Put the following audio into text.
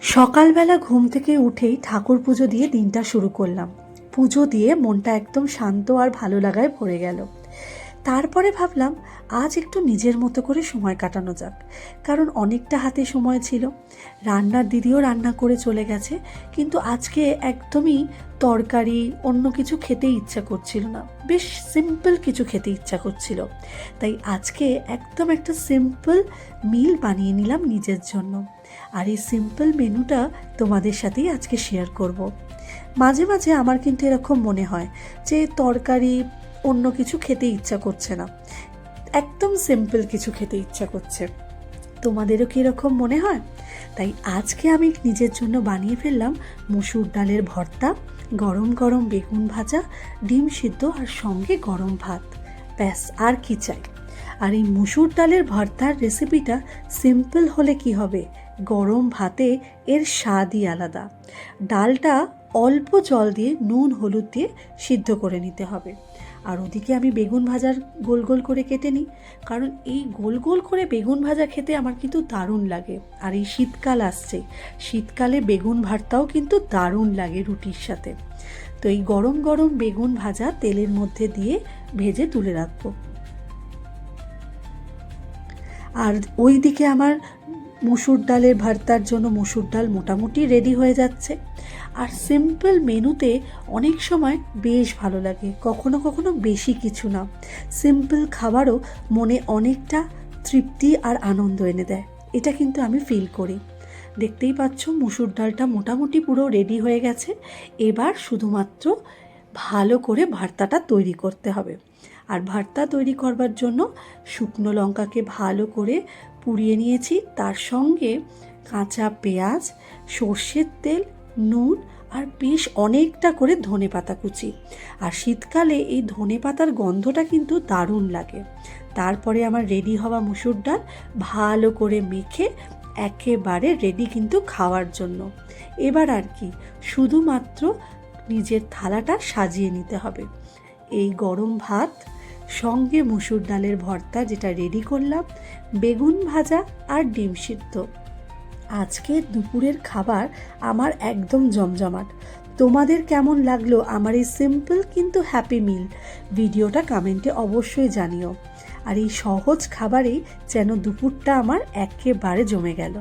সকালবেলা ঘুম থেকে উঠেই ঠাকুর পুজো দিয়ে দিনটা শুরু করলাম। পুজো দিয়ে মনটা একদম শান্ত আর ভালো লাগায় ভরে গেল। তারপরে ভাবলাম আজ একটু নিজের মতো করে সময় কাটানো যাক, কারণ অনেকটা হাতে সময় ছিল। রান্নার দিদিও রান্না করে চলে গেছে, কিন্তু আজকে একদমই তরকারি অন্য কিছু খেতে ইচ্ছা করছিল না, বেশ সিম্পল কিছু খেতে ইচ্ছা করছিল। তাই আজকে একদম একটা সিম্পল মিল বানিয়ে নিলাম নিজের জন্য। আর এই সিম্পল মেনুটা তোমাদের সাথেই আজকে শেয়ার করব। মাঝে মাঝে আমার কিন্তু এরকম মনে হয় যে তরকারি অন্য কিছু খেতে ইচ্ছা করছে না, একদম সিম্পল কিছু খেতে ইচ্ছা করছে। তোমাদেরও কি এরকম মনে হয়? তাই আজকে আমি নিজের জন্য বানিয়ে ফেললাম মসুর ডালের ভর্তা, গরম গরম বেগুন ভাজা, ডিম সিদ্ধ আর সঙ্গে গরম ভাত। ব্যাস, আর কি চাই। আর এই মসুর ডালের ভর্তার রেসিপিটা সিম্পল হলে কি হবে, গরম ভাতে এর স্বাদই আলাদা। ডালটা অল্প জল দিয়ে নুন হলুদ দিয়ে সিদ্ধ করে নিতে হবে। আর ওদিকে আমি বেগুন ভাজার গোল গোল করে কেটে নিই, কারণ এই গোল গোল করে বেগুন ভাজা খেতে আমার কিন্তু দারুণ লাগে। আর এই শীতকাল আসছে, শীতকালে বেগুন ভর্তাও কিন্তু দারুণ লাগে রুটির সাথে। তো এই গরম গরম বেগুন ভাজা তেলের মধ্যে দিয়ে ভেজে তুলে রাখবো। আর ওই দিকে আমার মসুর ডালের ভর্তার জন্য মসুর ডাল মোটামুটি রেডি হয়ে যাচ্ছে। আর সিম্পল মেনুতে অনেক সময় বেশ ভালো লাগে, কখনো কখনো বেশি কিছু না, সিম্পল খাবারও মনে অনেকটা তৃপ্তি আর আনন্দ এনে দেয়। এটা কিন্তু আমি ফিল করি। দেখতেই পাচ্ছ মসুর ডালটা মোটামুটি পুরো রেডি হয়ে গেছে। এবার শুধুমাত্র ভালো করে ভর্তাটা তৈরি করতে হবে। আর ভর্তা তৈরি করবার জন্য শুকনো লঙ্কাকে ভালো করে পুড়িয়ে নিয়েছি, তার সঙ্গে কাঁচা পেঁয়াজ, সর্ষের তেল, নুন আর বেশ অনেকটা করে ধনেপাতা কুচি। আর শীতকালে এই ধনেপাতার গন্ধটা কিন্তু দারুণ লাগে। তারপরে আমার রেডি হওয়া মসুর ডাল ভালো করে মেখে একেবারে রেডি কিন্তু খাওয়ার জন্য। এবার আর কি, শুধুমাত্র নিজের থালাটা সাজিয়ে নিতে হবে। এই গরম ভাত সঙ্গে মসুর ডালের ভর্তা যেটা রেডি করলাম, বেগুন ভাজা আর ডিম সিদ্ধ, আজকে দুপুরের খাবার আমার একদম জমজমাট। তোমাদের কেমন লাগলো আমার এই সিম্পল কিন্তু হ্যাপি মিল? ভিডিওটা কমেন্টে অবশ্যই জানিও। আর এই সহজ খাবারেই যেন দুপুরটা আমার একেবারে জমে গেল।